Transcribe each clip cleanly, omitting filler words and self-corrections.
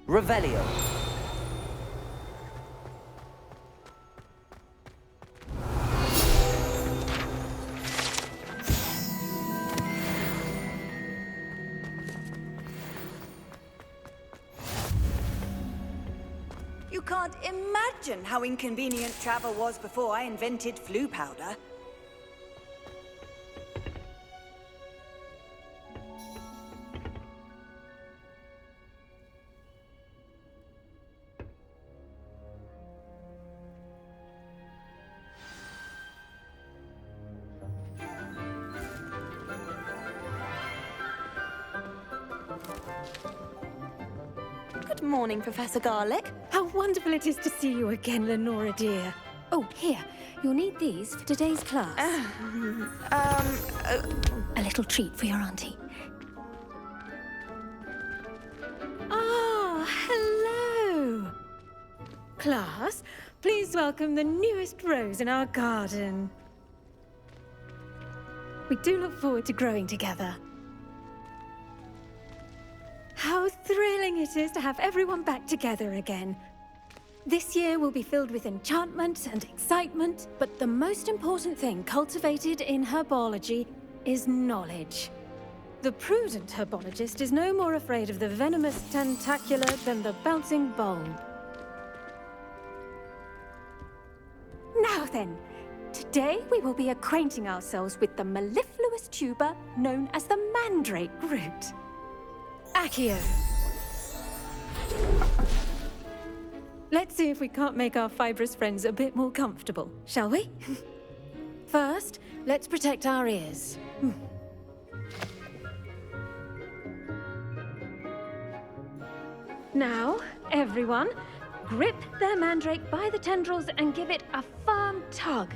Revelio. You can't imagine how inconvenient travel was before I invented flu powder. Good morning, Professor Garlick. How wonderful it is to see you again, Lenora dear. Oh, here. You'll need these for today's class. A little treat for your auntie. Ah, hello. Class, please welcome the newest rose in our garden. We do look forward to growing together. How thrilling it is to have everyone back together again. This year will be filled with enchantment and excitement, but the most important thing cultivated in herbology is knowledge. The prudent herbologist is no more afraid of the venomous tentacular than the bouncing bulb. Now then, today we will be acquainting ourselves with the mellifluous tuber known as the mandrake root. Accio. Let's see if we can't make our fibrous friends a bit more comfortable, shall we? First, let's protect our ears. Now, everyone, grip their mandrake by the tendrils and give it a firm tug.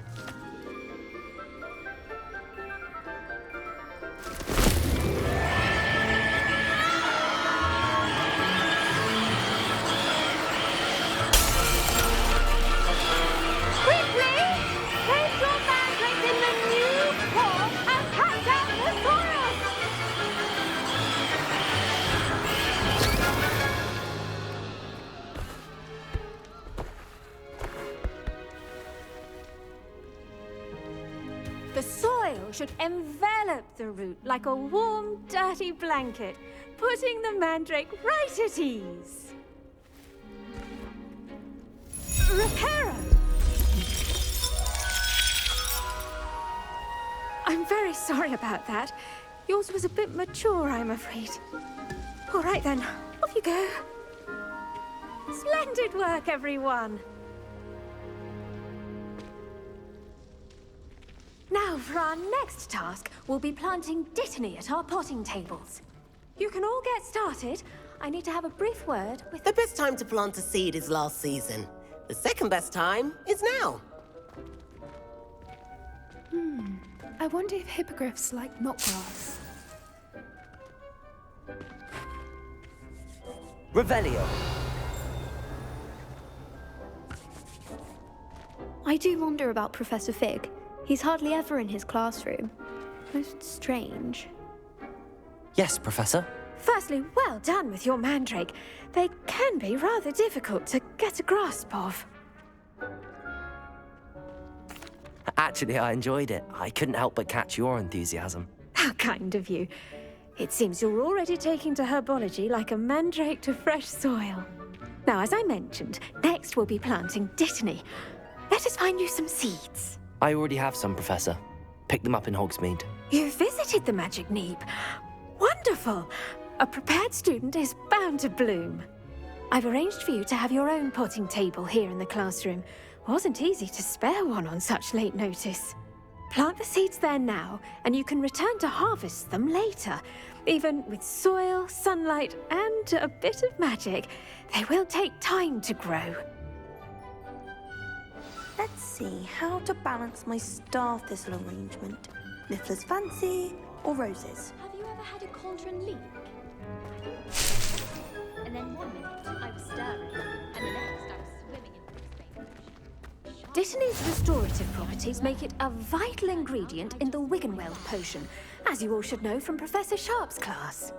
The soil should envelop the root like a warm, dirty blanket, putting the mandrake right at ease. Reparo! I'm very sorry about that. Yours was a bit mature, I'm afraid. All right then, off you go. Splendid work, everyone. Now, for our next task, we'll be planting Dittany at our potting tables. You can all get started. I need to have a brief word with... The best time to plant a seed is last season. The second best time is now. I wonder if hippogriffs like knotgrass. Revelio. I do wonder about Professor Fig. He's hardly ever in his classroom. Most strange. Yes, Professor. Firstly, well done with your mandrake. They can be rather difficult to get a grasp of. Actually, I enjoyed it. I couldn't help but catch your enthusiasm. How kind of you. It seems you're already taking to herbology like a mandrake to fresh soil. Now, as I mentioned, next we'll be planting Dittany. Let us find you some seeds. I already have some, Professor. Picked them up in Hogsmeade. You visited the Magic Neep. Wonderful! A prepared student is bound to bloom. I've arranged for you to have your own potting table here in the classroom. Wasn't easy to spare one on such late notice. Plant the seeds there now, and you can return to harvest them later. Even with soil, sunlight, and a bit of magic, they will take time to grow. Let's see how to balance my star thistle arrangement. Niffler's fancy or roses? Have you ever had a cauldron leak? And then 1 minute I was stirring, and the next I was swimming in the space. Dittany's restorative properties make it a vital ingredient in the Wiggenweld potion, as you all should know from Professor Sharp's class.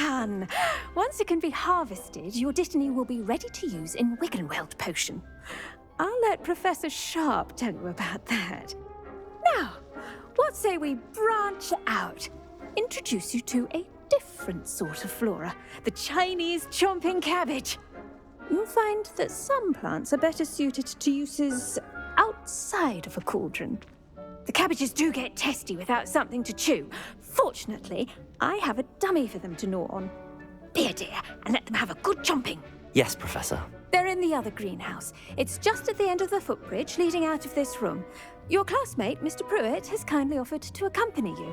done. Once it can be harvested, your destiny will be ready to use in Wiggenweld potion. I'll let Professor Sharp tell you about that. Now, what say we branch out? Introduce you to a different sort of flora, the Chinese chomping cabbage. You'll find that some plants are better suited to uses outside of a cauldron. The cabbages do get testy without something to chew. Fortunately, I have a dummy for them to gnaw on. Be a dear and let them have a good chomping. Yes, Professor. They're in the other greenhouse. It's just at the end of the footbridge leading out of this room. Your classmate, Mr. Pruitt, has kindly offered to accompany you.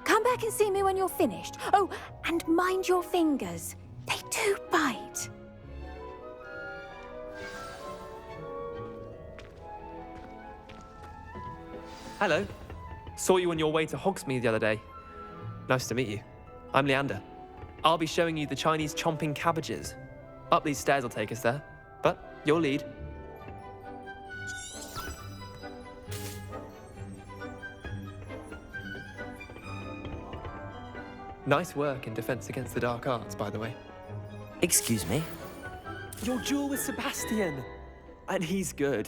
Come back and see me when you're finished. Oh, and mind your fingers. They do bite. Hello. Saw you on your way to Hogsmeade the other day. Nice to meet you. I'm Leander. I'll be showing you the Chinese chomping cabbages. Up these stairs will take us there, but your lead. Nice work in Defense Against the Dark Arts, by the way. Excuse me? Your duel with Sebastian! And he's good.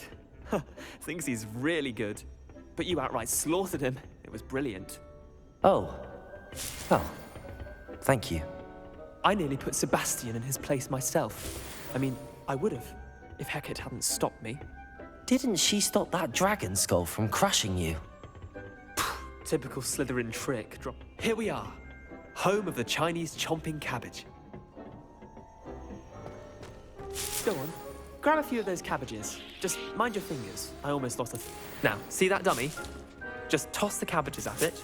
Thinks he's really good. But you outright slaughtered him. It was brilliant. Oh. Well, thank you. I nearly put Sebastian in his place myself. I mean, I would have, if Hecate hadn't stopped me. Didn't she stop that dragon skull from crushing you? Typical Slytherin trick. Here we are. Home of the Chinese chomping cabbage. Go on. Grab a few of those cabbages. Just mind your fingers. I almost lost a... Now, see that dummy? Just toss the cabbages at it,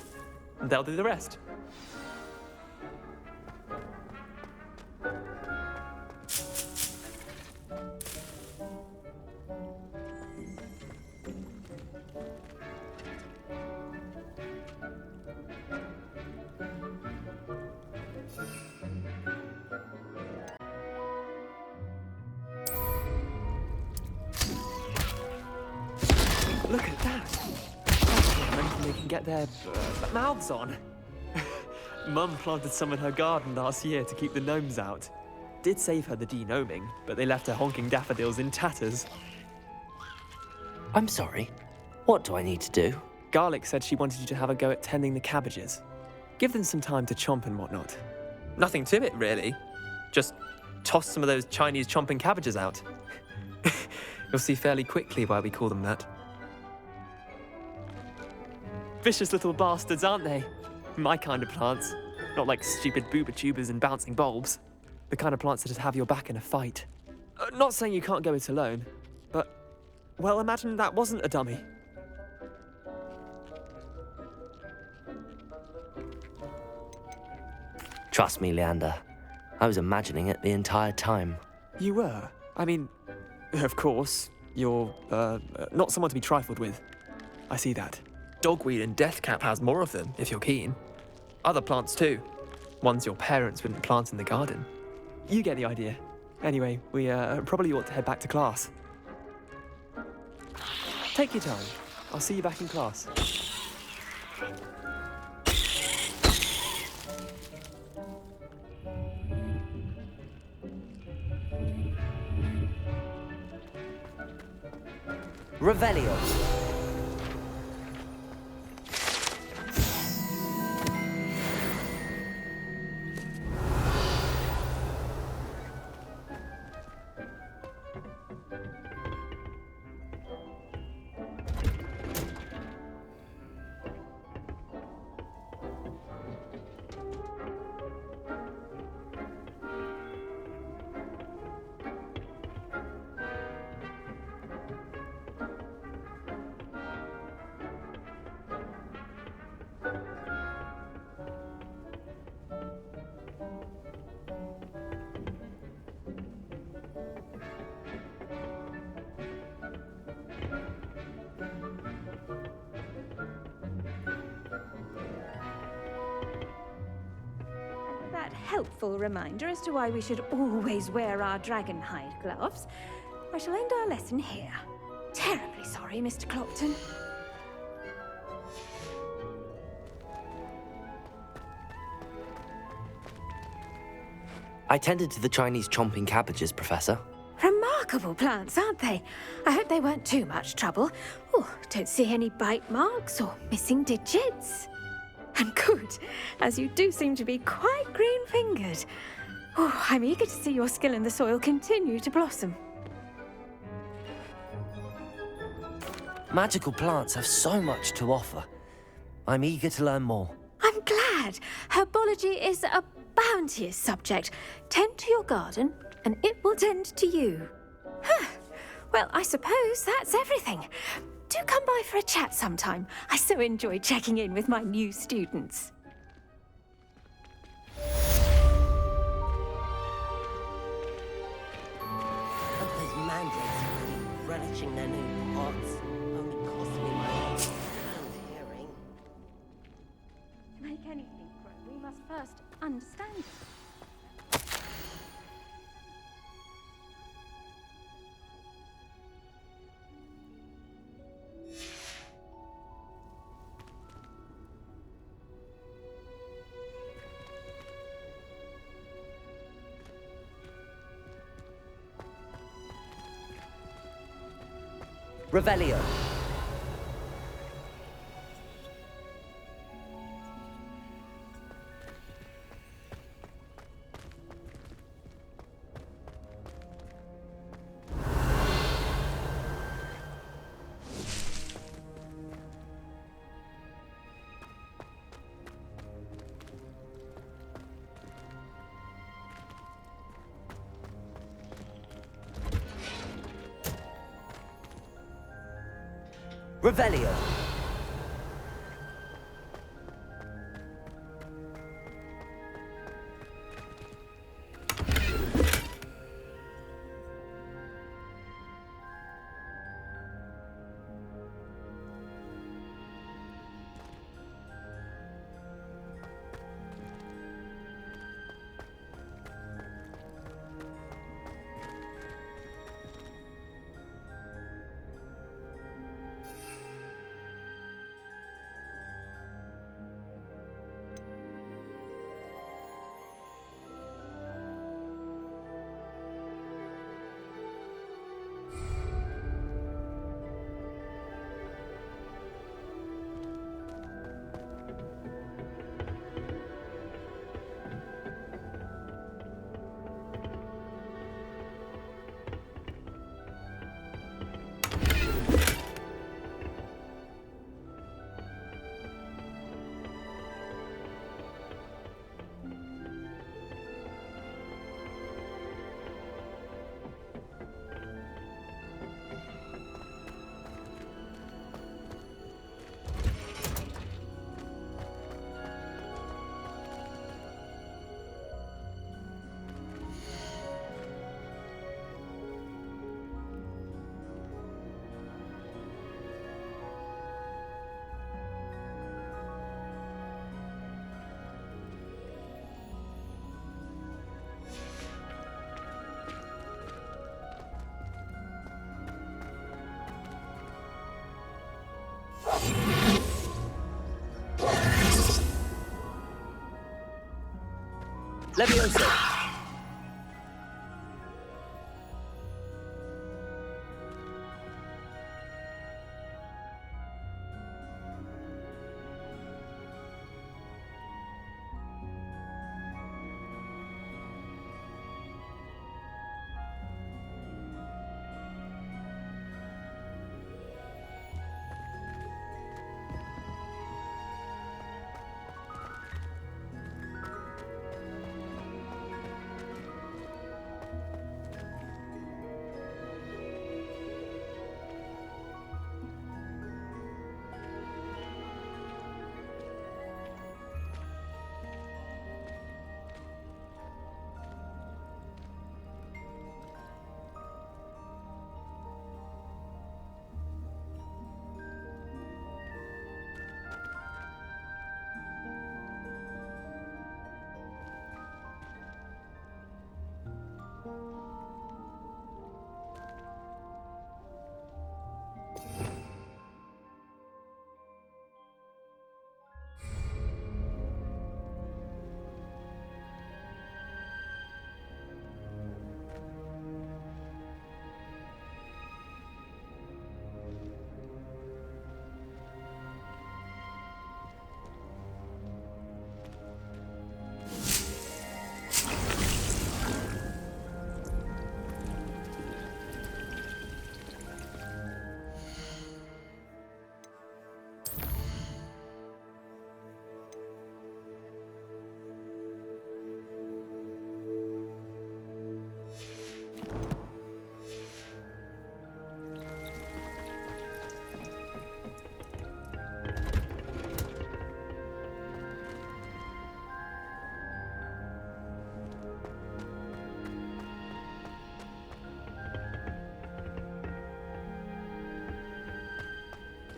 and they'll do the rest. Look at that! That's not anything they can get their mouths on. Mum planted some in her garden last year to keep the gnomes out. Did save her the de-gnoming, but they left her honking daffodils in tatters. I'm sorry. What do I need to do? Garlic said she wanted you to have a go at tending the cabbages. Give them some time to chomp and whatnot. Nothing to it, really. Just toss some of those Chinese chomping cabbages out. You'll see fairly quickly why we call them that. Vicious little bastards, aren't they? My kind of plants. Not like stupid booba tubers and bouncing bulbs. The kind of plants that'd have your back in a fight. Not saying you can't go it alone, but... well, imagine that wasn't a dummy. Trust me, Leander. I was imagining it the entire time. You were? I mean, of course, you're, not someone to be trifled with. I see that. Dogweed and deathcap has more of them, if you're keen. Other plants too. Ones your parents wouldn't plant in the garden. You get the idea. Anyway, we probably ought to head back to class. Take your time. I'll see you back in class. Revelio. Helpful reminder as to why we should always wear our dragon hide gloves. I shall end our lesson here. Terribly sorry, Mr. Clopton. I tended to the Chinese chomping cabbages, Professor. Remarkable plants, aren't they? I hope they weren't too much trouble. Oh, don't see any bite marks or missing digits. And good, as you do seem to be quite green-fingered. Oh, I'm eager to see your skill in the soil continue to blossom. Magical plants have so much to offer. I'm eager to learn more. I'm glad. Herbology is a bounteous subject. Tend to your garden, and it will tend to you. Huh. Well, I suppose that's everything. Do come by for a chat sometime. I so enjoy checking in with my new students. Hope those mandrakes are really relishing their new pots. Only cost me my hand hearing. To make anything grow, we must first understand it. Revelio. Revelio. Levioso.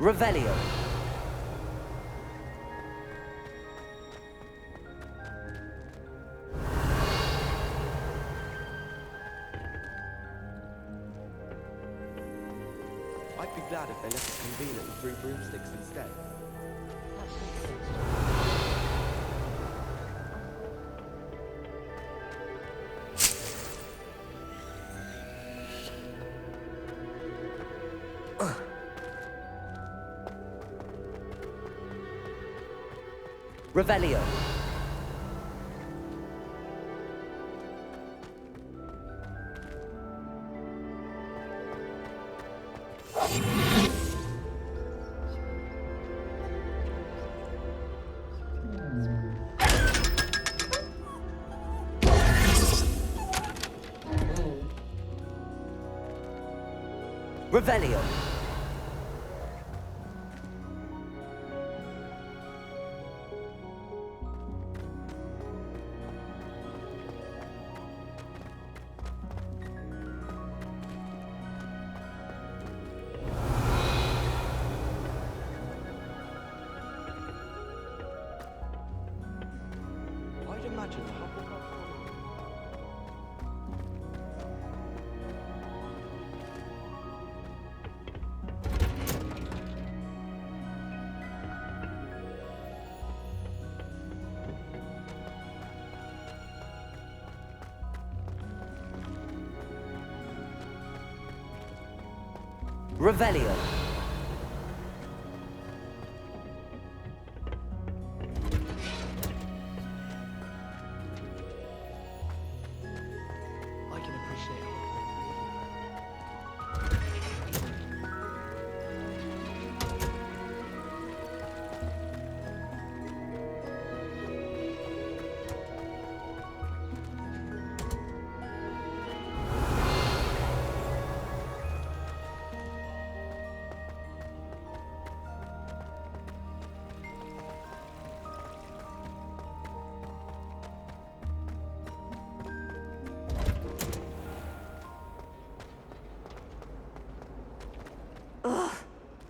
Revelio. I'd be glad if they let us convene at the Three Broomsticks instead. Revelio. Revelio. I'd imagine the Hufflepuff. Revelio. I can appreciate it.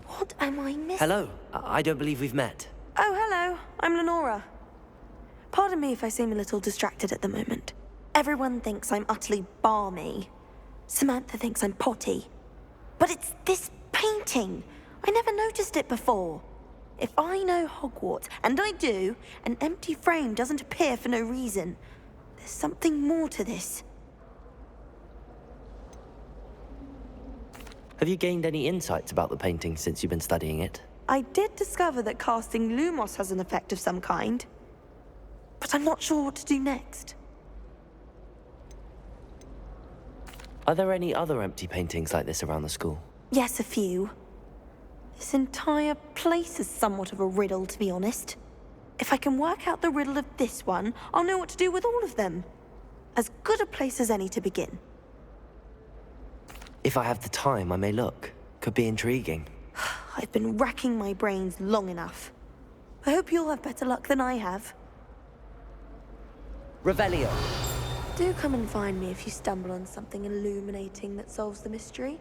What am I missing? Hello. I don't believe we've met. Oh, hello. I'm Lenora. Pardon me if I seem a little distracted at the moment. Everyone thinks I'm utterly balmy. Samantha thinks I'm potty. But it's this painting. I never noticed it before. If I know Hogwarts, and I do, an empty frame doesn't appear for no reason. There's something more to this. Have you gained any insights about the painting since you've been studying it? I did discover that casting Lumos has an effect of some kind. But I'm not sure what to do next. Are there any other empty paintings like this around the school? Yes, a few. This entire place is somewhat of a riddle, to be honest. If I can work out the riddle of this one, I'll know what to do with all of them. As good a place as any to begin. If I have the time, I may look. Could be intriguing. I've been racking my brains long enough. I hope you'll have better luck than I have. Revelio. Do come and find me if you stumble on something illuminating that solves the mystery.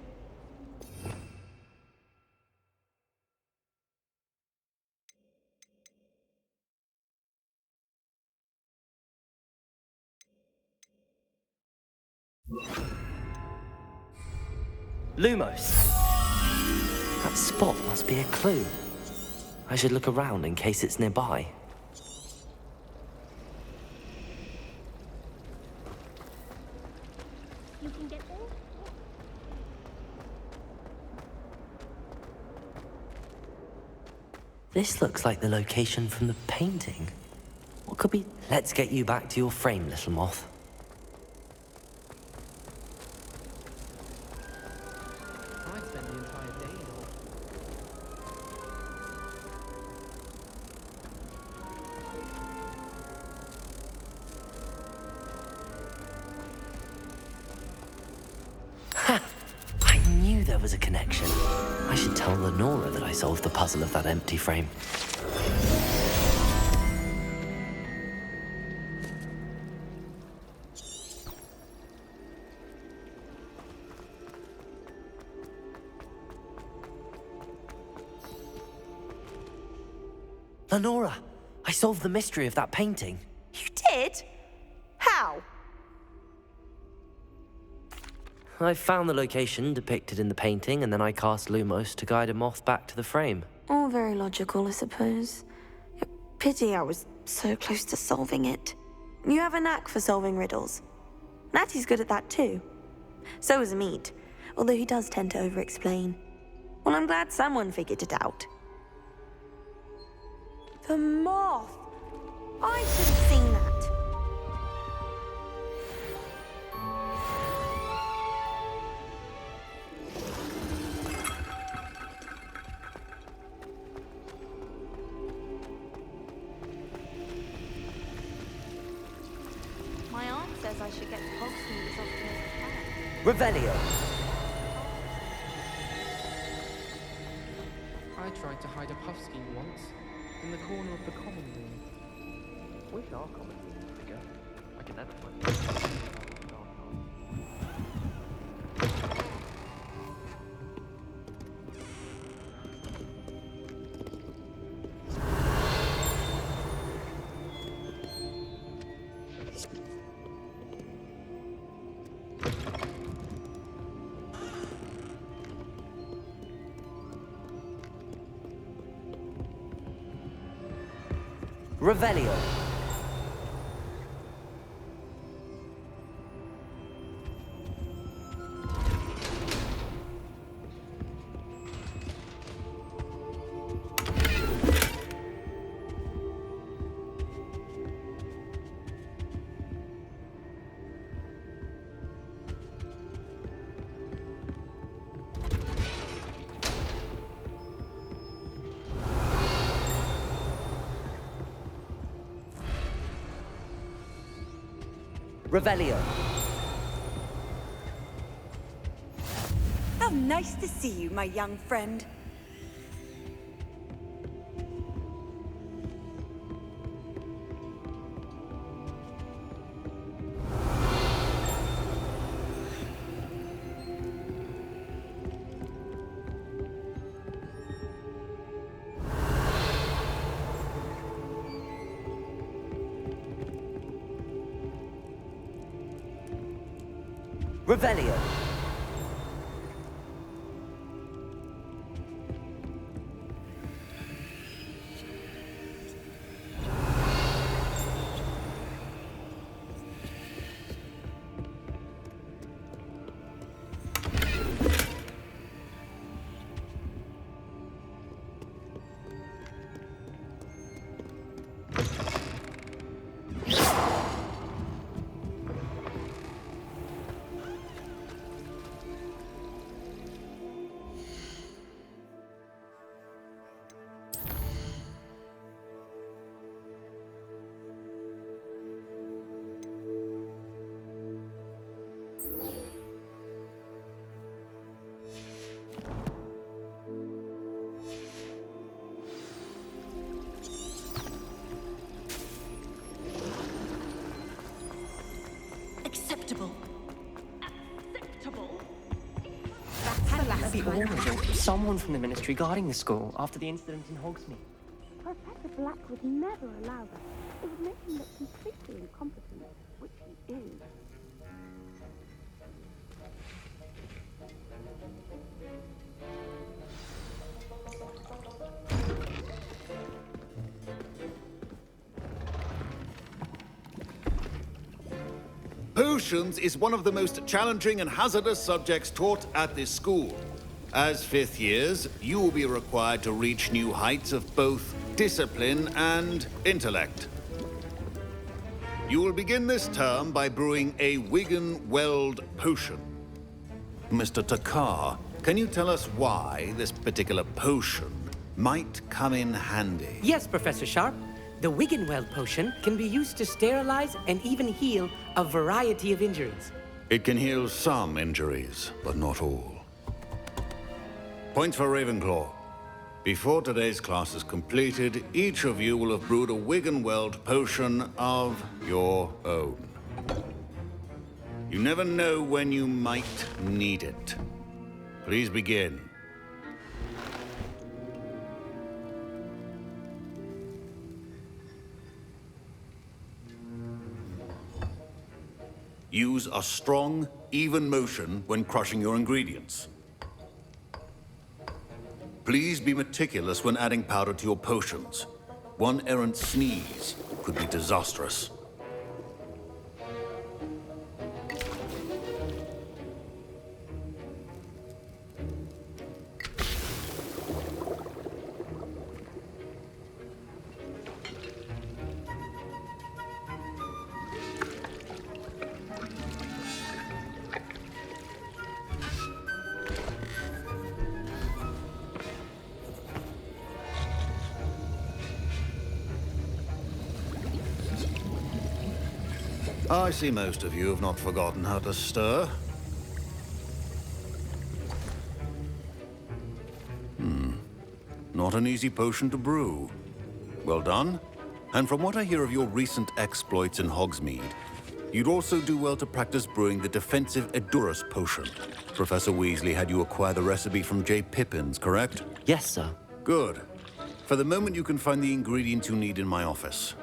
Lumos. That spot must be a clue. I should look around in case it's nearby. You can get there? This looks like the location from the painting. What could be? Let's get you back to your frame, little moth. I'd spend the entire day in all. Ha! I knew there was a connection. I should tell Lenora that I solved the puzzle of that empty frame. Lenora, I solved the mystery of that painting. You did? How? I found the location depicted in the painting, and then I cast Lumos to guide a moth back to the frame. All very logical, I suppose. Pity I was so close to solving it. You have a knack for solving riddles. Natty's good at that too. So is Amit, although he does tend to over-explain. Well, I'm glad someone figured it out. The moth! I should have seen that. My aunt says I should get to Hogsmeade as often as I can. Revelio. I tried to hide a puff scheme once, in the corner of the common room. Where's our common room to go? I can never find it. Revelio. Revelio. How nice to see you, my young friend. Revelio. Acceptable. The Order, someone from the Ministry guarding the school after the incident in Hogsmeade. Professor Black would never allow that. It would make him look completely incompetent, which he is. Potions is one of the most challenging and hazardous subjects taught at this school. As fifth years, you will be required to reach new heights of both discipline and intellect. You will begin this term by brewing a Wigan-Weld potion. Mr. Takar, can you tell us why this particular potion might come in handy? Yes, Professor Sharp. The Wigan-Weld potion can be used to sterilize and even heal a variety of injuries. It can heal some injuries, but not all. Point for Ravenclaw. Before today's class is completed, each of you will have brewed a Wigan-Weld potion of your own. You never know when you might need it. Please begin. Use a strong, even motion when crushing your ingredients. Please be meticulous when adding powder to your potions. One errant sneeze could be disastrous. I see most of you have not forgotten how to stir. Not an easy potion to brew. Well done. And from what I hear of your recent exploits in Hogsmeade, you'd also do well to practice brewing the defensive Edurus potion. Professor Weasley had you acquire the recipe from J. Pippins, correct? Yes, sir. Good. For the moment, you can find the ingredients you need in my office.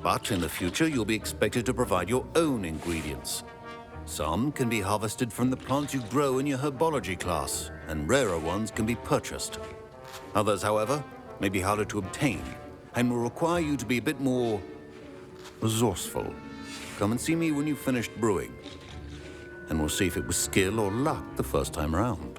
But in the future, you'll be expected to provide your own ingredients. Some can be harvested from the plants you grow in your Herbology class, and rarer ones can be purchased. Others, however, may be harder to obtain, and will require you to be a bit more resourceful. Come and see me when you've finished brewing, and we'll see if it was skill or luck the first time around.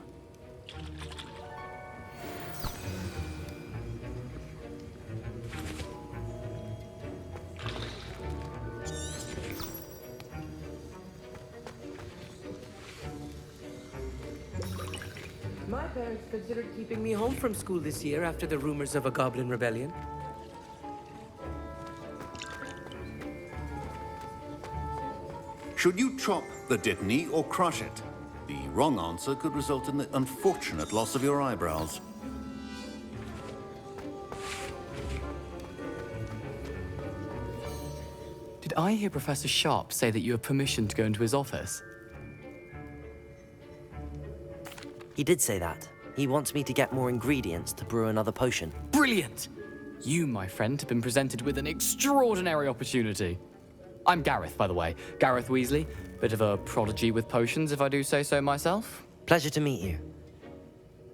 My parents considered keeping me home from school this year after the rumors of a goblin rebellion. Should you chop the dittany or crush it? The wrong answer could result in the unfortunate loss of your eyebrows. Did I hear Professor Sharp say that you have permission to go into his office? He did say that. He wants me to get more ingredients to brew another potion. Brilliant! You, my friend, have been presented with an extraordinary opportunity. I'm Gareth, by the way. Gareth Weasley. Bit of a prodigy with potions, if I do say so myself. Pleasure to meet you.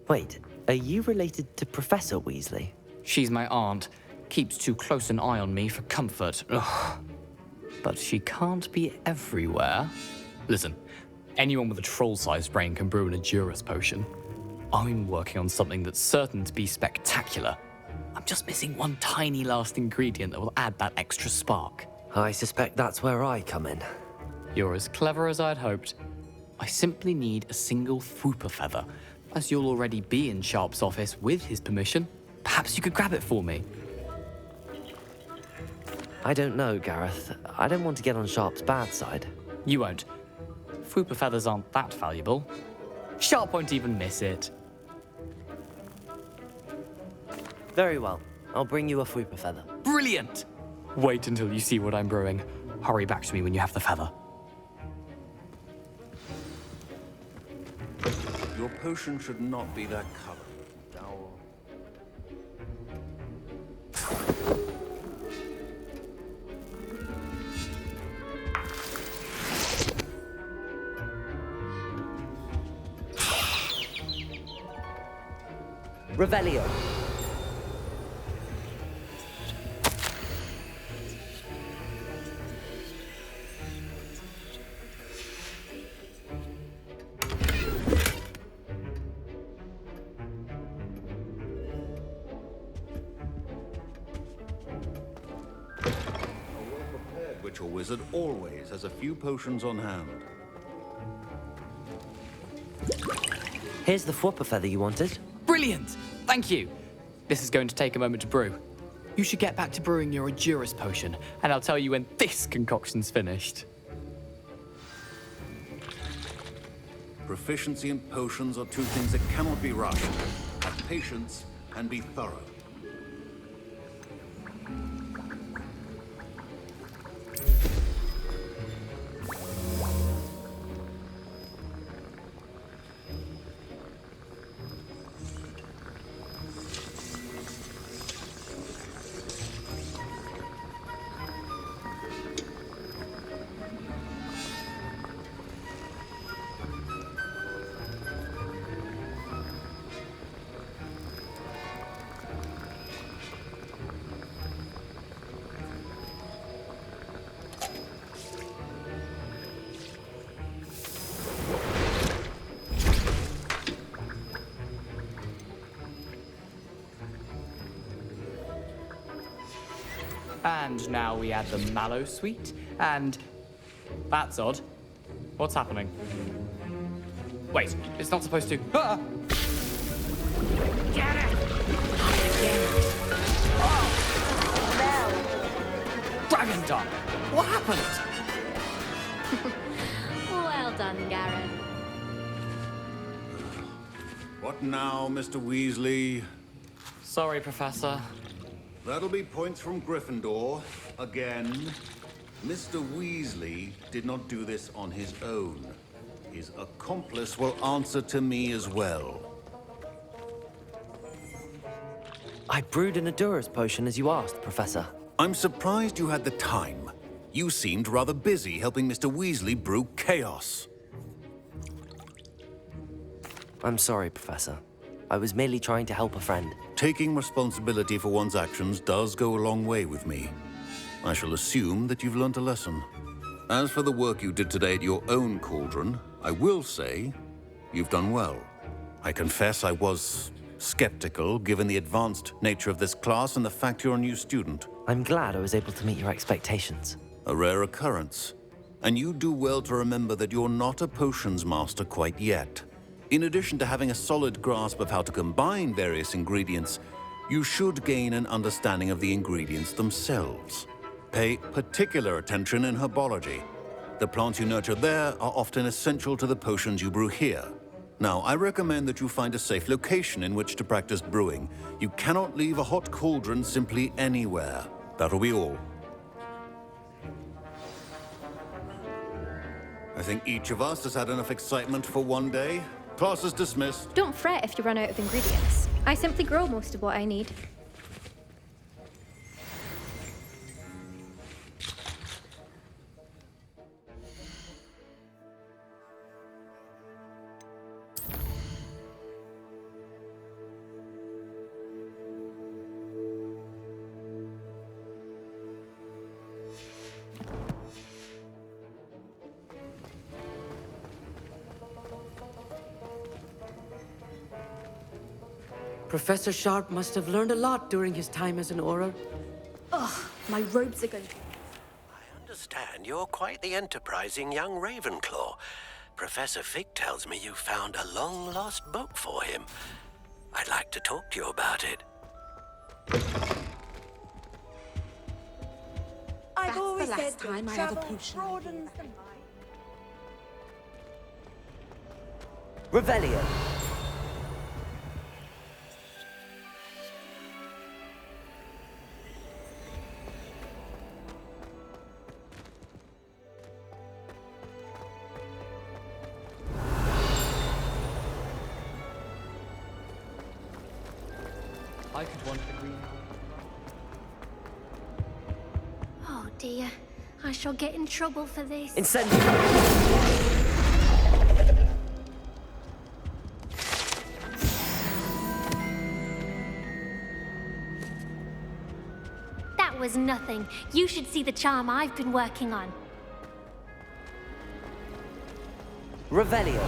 Wait, are you related to Professor Weasley? She's my aunt. Keeps too close an eye on me for comfort. Ugh. But she can't be everywhere. Listen, anyone with a troll-sized brain can brew an Edurus potion. I'm working on something that's certain to be spectacular. I'm just missing one tiny last ingredient that will add that extra spark. I suspect that's where I come in. You're as clever as I'd hoped. I simply need a single Fwooper feather. As you'll already be in Sharp's office with his permission, perhaps you could grab it for me. I don't know, Gareth. I don't want to get on Sharp's bad side. You won't. Fwooper feathers aren't that valuable. Sharp won't even miss it. Very well. I'll bring you a Fwooper feather. Brilliant! Wait until you see what I'm brewing. Hurry back to me when you have the feather. Your potion should not be that color. Revelio. Witcher wizard always has a few potions on hand. Here's the Fwooper feather you wanted. Brilliant! Thank you. This is going to take a moment to brew. You should get back to brewing your Edurus potion, and I'll tell you when this concoction's finished. Proficiency in potions are two things that cannot be rushed. Have patience and be thorough. And now we add the mallow sweet, and... That's odd. What's happening? Wait, it's not supposed to... Ah! Get it! Dragon Dog! What happened? Well done, Garrett. What now, Mr. Weasley? Sorry, Professor. That'll be points from Gryffindor. Again. Mr. Weasley did not do this on his own. His accomplice will answer to me as well. I brewed an Adura's potion as you asked, Professor. I'm surprised you had the time. You seemed rather busy helping Mr. Weasley brew chaos. I'm sorry, Professor. I was merely trying to help a friend. Taking responsibility for one's actions does go a long way with me. I shall assume that you've learnt a lesson. As for the work you did today at your own cauldron, I will say you've done well. I confess I was skeptical, given the advanced nature of this class and the fact you're a new student. I'm glad I was able to meet your expectations. A rare occurrence. And you do well to remember that you're not a potions master quite yet. In addition to having a solid grasp of how to combine various ingredients, you should gain an understanding of the ingredients themselves. Pay particular attention in Herbology. The plants you nurture there are often essential to the potions you brew here. Now, I recommend that you find a safe location in which to practice brewing. You cannot leave a hot cauldron simply anywhere. That'll be all. I think each of us has had enough excitement for one day. Class is dismissed. Don't fret if you run out of ingredients. I simply grow most of what I need. Professor Sharp must have learned a lot during his time as an Auror. Ugh, my robes are going. I understand you're quite the enterprising young Ravenclaw. Professor Fig tells me you found a long-lost book for him. I'd like to talk to you about it. I've always the said last that time I have a travel potion broadens the mind. Revelio. I could want the green. Oh dear, I shall get in trouble for this. Incendio. That was nothing. You should see the charm I've been working on. Revelio.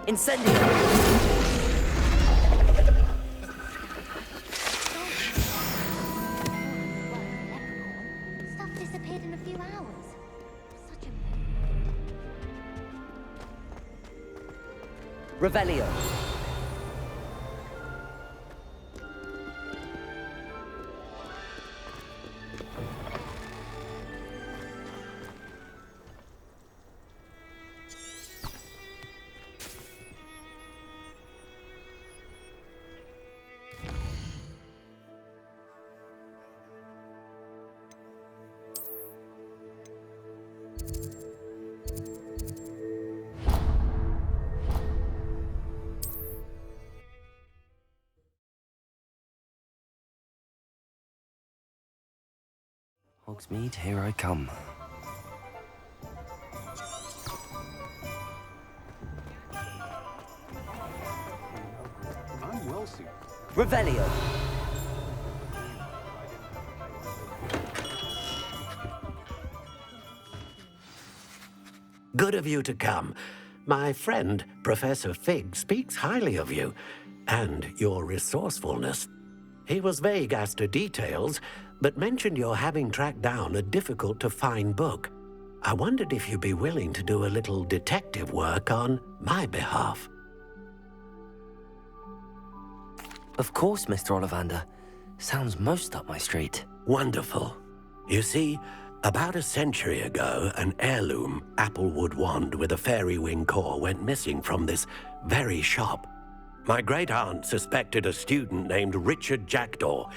Incendio. Stuff disappeared in a few hours. Such a... Revelio. Hogsmeade, here I come. I'm well suited. Revelio. Good of you to come. My friend, Professor Fig, speaks highly of you and your resourcefulness. He was vague as to details, but mentioned your having tracked down a difficult-to-find book. I wondered if you'd be willing to do a little detective work on my behalf. Of course, Mr. Ollivander. Sounds most up my street. Wonderful. You see, about a century ago, an heirloom applewood wand with a fairy wing core went missing from this very shop. My great-aunt suspected a student named Richard Jackdaw.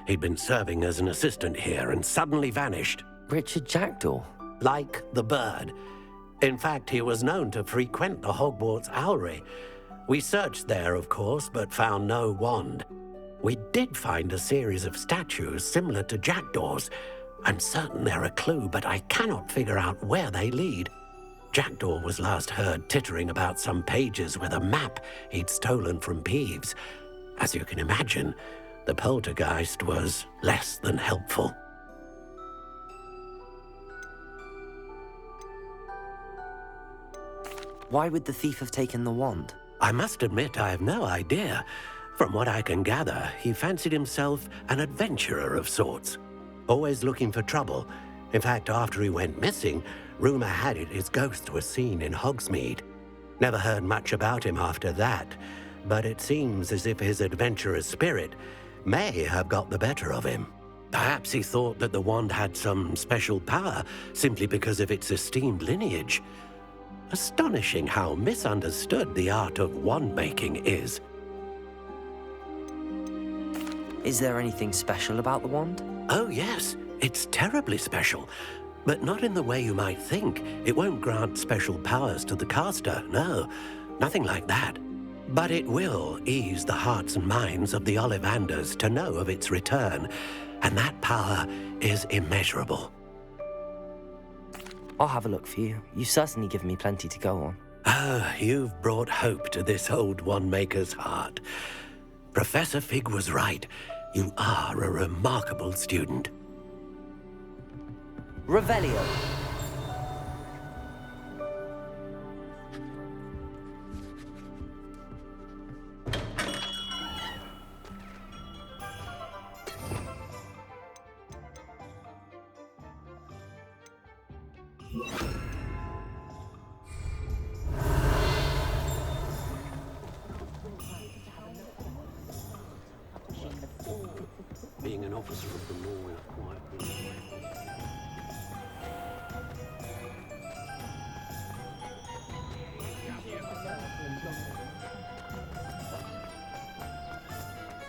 He'd been serving as an assistant here and suddenly vanished. Richard Jackdaw? Like the bird. In fact, he was known to frequent the Hogwarts Owlery. We searched there, of course, but found no wand. We did find a series of statues similar to Jackdaw's. I'm certain they're a clue, but I cannot figure out where they lead. Jackdaw was last heard tittering about some pages with a map he'd stolen from Peeves. As you can imagine, the poltergeist was less than helpful. Why would the thief have taken the wand? I must admit I have no idea. From what I can gather, he fancied himself an adventurer of sorts. Always looking for trouble. In fact, after he went missing, rumor had it his ghost was seen in Hogsmeade. Never heard much about him after that, but it seems as if his adventurous spirit may have got the better of him. Perhaps he thought that the wand had some special power simply because of its esteemed lineage. Astonishing how misunderstood the art of wand-making is. Is there anything special about the wand? Oh yes, it's terribly special. But not in the way you might think. It won't grant special powers to the caster, no. Nothing like that. But it will ease the hearts and minds of the Ollivanders to know of its return. And that power is immeasurable. I'll have a look for you. You've certainly given me plenty to go on. Ah, you've brought hope to this old wand-maker's heart. Professor Fig was right. You are a remarkable student. Revelio. Being an officer of the law is quite...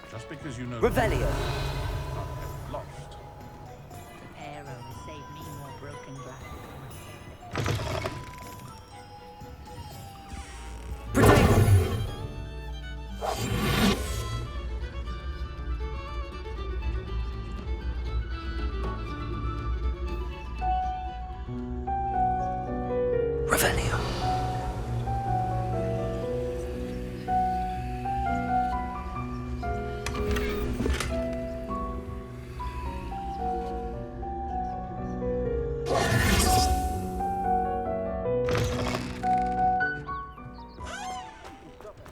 Just because you know... Revelio. Lost. Arrow saved me more broken glass. Revelio.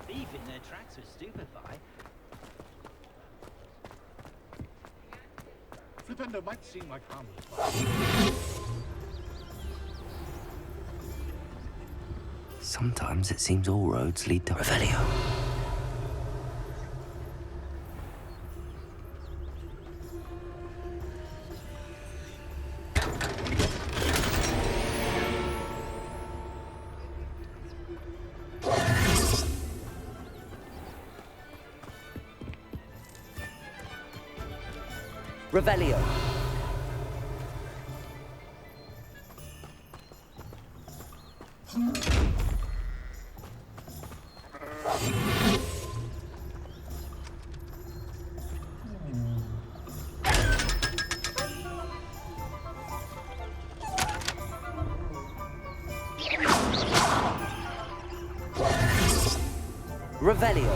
Thief in their tracks would stupefy. Flipendo might seem like harmless. Sometimes it seems all roads lead to Revelio. Revelio. Revelio.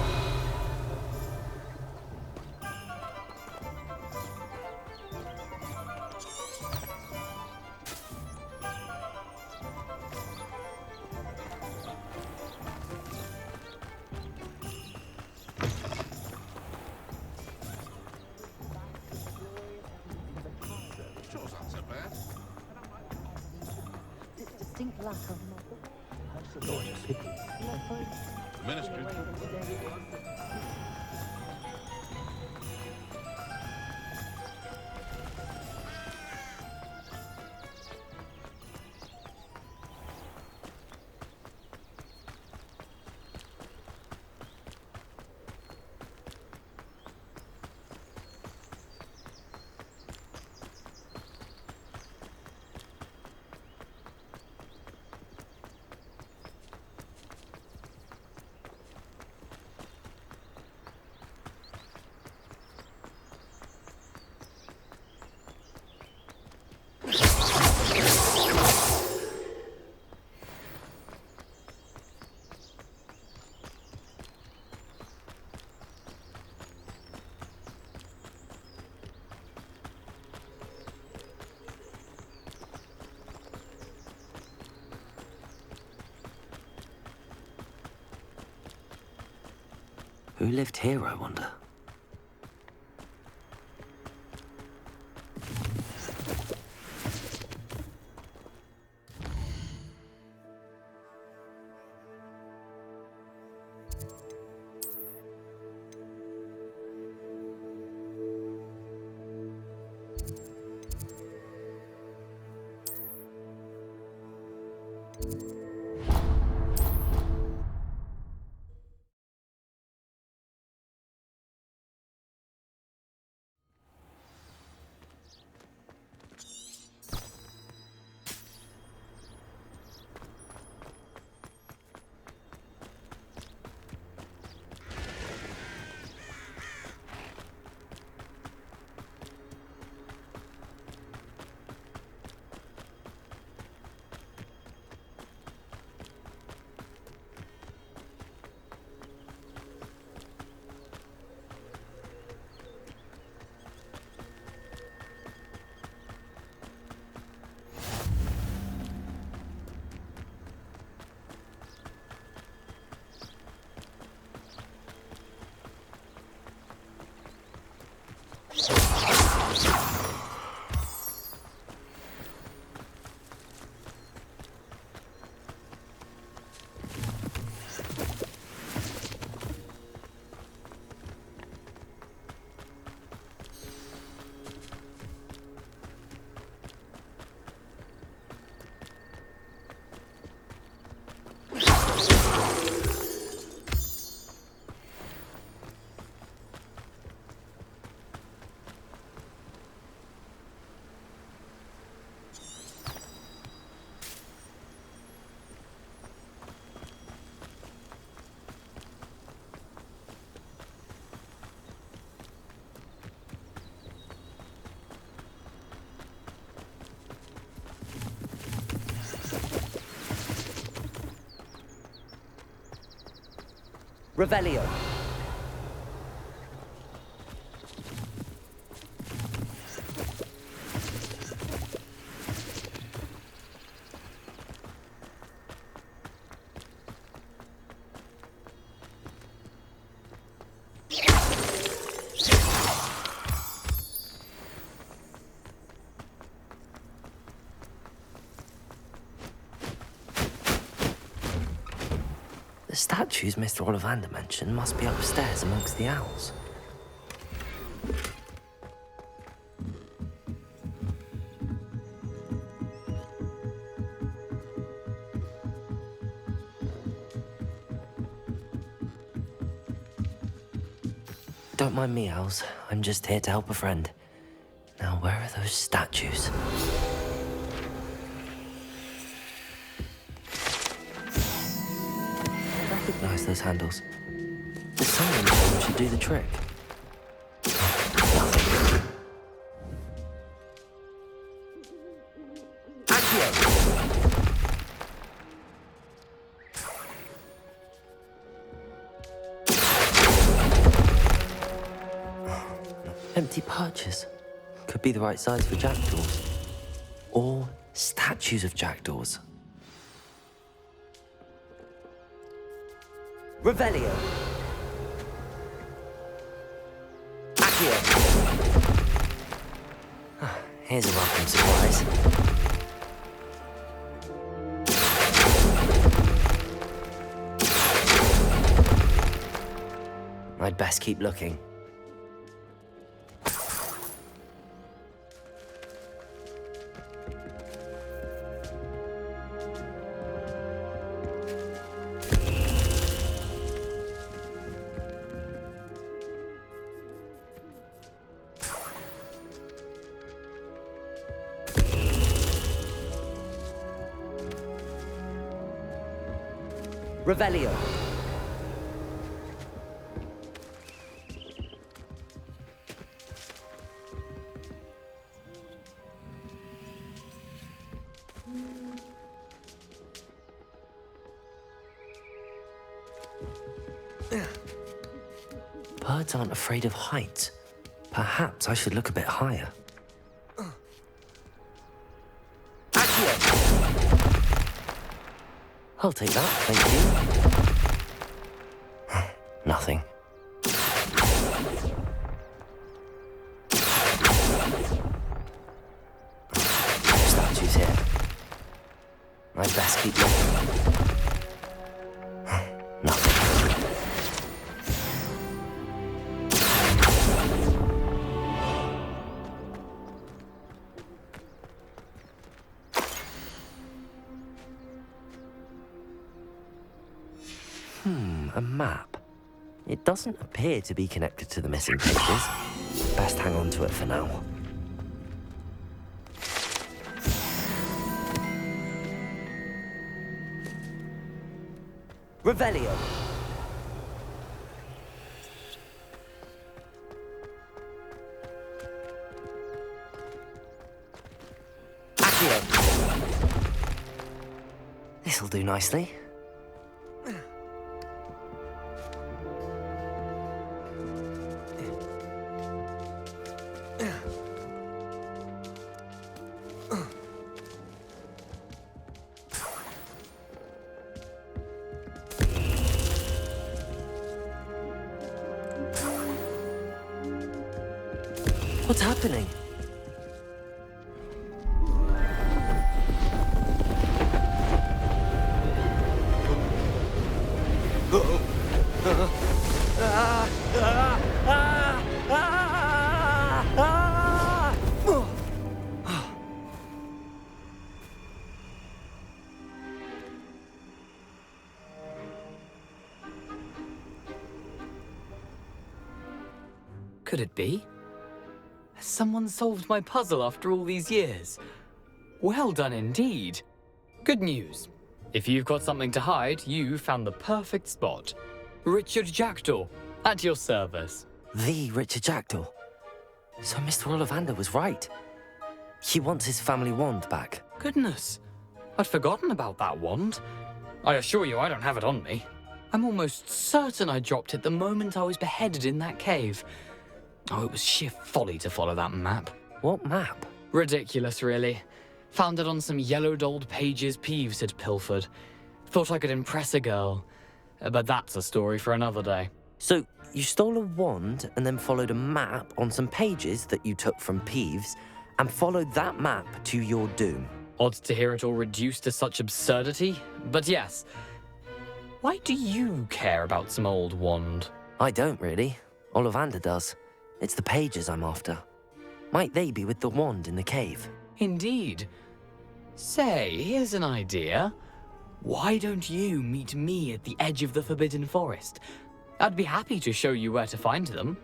Sure sounds so bad. Distinct lack of Ministry. Who lived here, I wonder? Revelio. The statues Mr. Ollivander mentioned must be upstairs amongst the owls. Don't mind me, owls. I'm just here to help a friend. Now, where are those statues? Recognize those handles. The siren should do the trick. pretty perches. Could be the right size for jackdaws. Or statues of jackdaws. Revelio. Accio. Here's a welcome surprise. I'd best keep looking. Revelio. Birds aren't afraid of heights. Perhaps I should look a bit higher. I'll take that, thank you. Nothing. No statues here. I'd best keep looking. Nothing. A map. It doesn't appear to be connected to the missing pages. Best hang on to it for now. Revelio. Accio. This'll do nicely. What's happening? Could it be? Has someone solved my puzzle after all these years? Well done indeed. Good news. If you've got something to hide, you found the perfect spot. Richard Jackdaw, at your service. The Richard Jackdaw. So Mr. Ollivander was right. He wants his family wand back. Goodness, I'd forgotten about that wand. I assure you I don't have it on me. I'm almost certain I dropped it the moment I was beheaded in that cave. Oh, it was sheer folly to follow that map. What map? Ridiculous, really. Found it on some yellowed old pages Peeves had pilfered. Thought I could impress a girl. But that's a story for another day. So, you stole a wand and then followed a map on some pages that you took from Peeves and followed that map to your doom. Odd to hear it all reduced to such absurdity, but yes. Why do you care about some old wand? I don't, really. Ollivander does. It's the pages I'm after. Might they be with the wand in the cave? Indeed. Say, here's an idea. Why don't you meet me at the edge of the Forbidden Forest? I'd be happy to show you where to find them.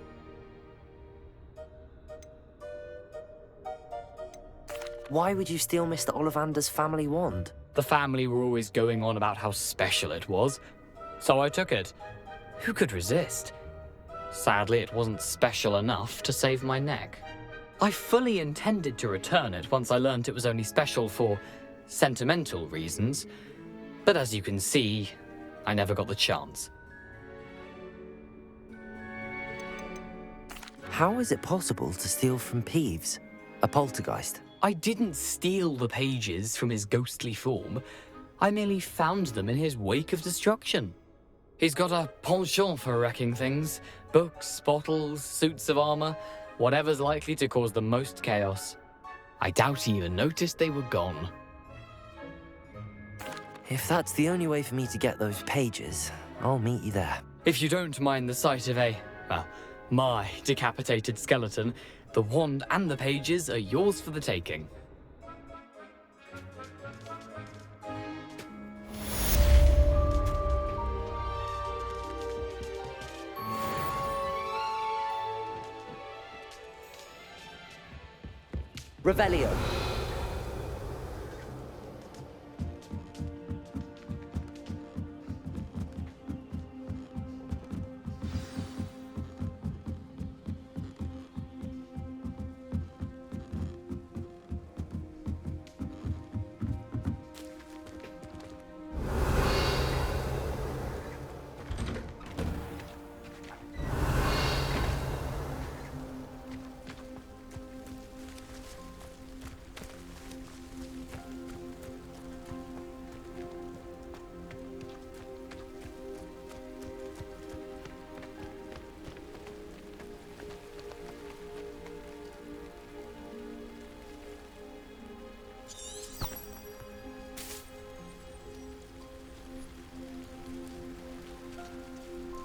Why would you steal Mr. Ollivander's family wand? The family were always going on about how special it was, so I took it. Who could resist? Sadly, it wasn't special enough to save my neck. I fully intended to return it once I learned it was only special for sentimental reasons, but as you can see, I never got the chance. How is it possible to steal from Peeves, a poltergeist? I didn't steal the pages from his ghostly form. I merely found them in his wake of destruction. He's got a penchant for wrecking things. Books, bottles, suits of armor, whatever's likely to cause the most chaos. I doubt he even noticed they were gone. If that's the only way for me to get those pages, I'll meet you there. If you don't mind the sight of my decapitated skeleton, the wand and the pages are yours for the taking. Revelio.